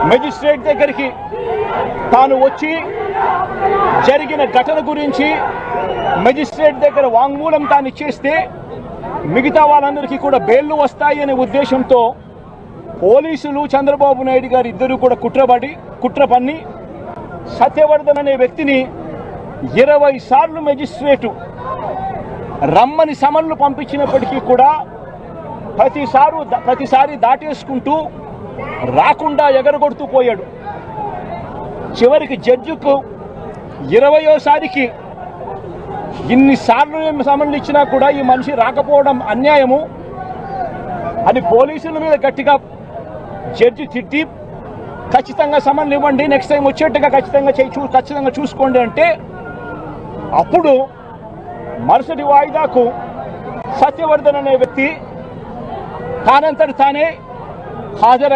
Magistrate దగ్గరికి తాను వచ్చి జరిగిన ఘటన గురించి మెజిస్ట్రేట్ దగ్గర వాంగ్మూలం తాను ఇచ్చేస్తే మిగతా వాళ్ళందరికీ కూడా బెయిల్లు వస్తాయి అనే ఉద్దేశంతో పోలీసులు చంద్రబాబు నాయుడు గారు ఇద్దరు కూడా కుట్ర పన్ని సత్యవర్ధన్ అనే వ్యక్తిని 20 సార్లు మెజిస్ట్రేటు రమ్మని సమన్లు పంపించినప్పటికీ కూడా ప్రతిసారి దాటేసుకుంటూ రాకుండా ఎగరగొడుతూ పోయాడు. చివరికి జడ్జికు 20వసారికి ఇన్నిసార్లు సమన్లు ఇచ్చినా కూడా ఈ మనిషి రాకపోవడం అన్యాయము అని పోలీసుల మీద గట్టిగా జడ్జి తిట్టి ఖచ్చితంగా సమన్లు ఇవ్వండి, నెక్స్ట్ టైం వచ్చేట్టుగా ఖచ్చితంగా చూసుకోండి అంటే అప్పుడు మరుసటి వాయిదాకు సత్యవర్ధన్ అనే వ్యక్తి తానంతటి తానే హాజరై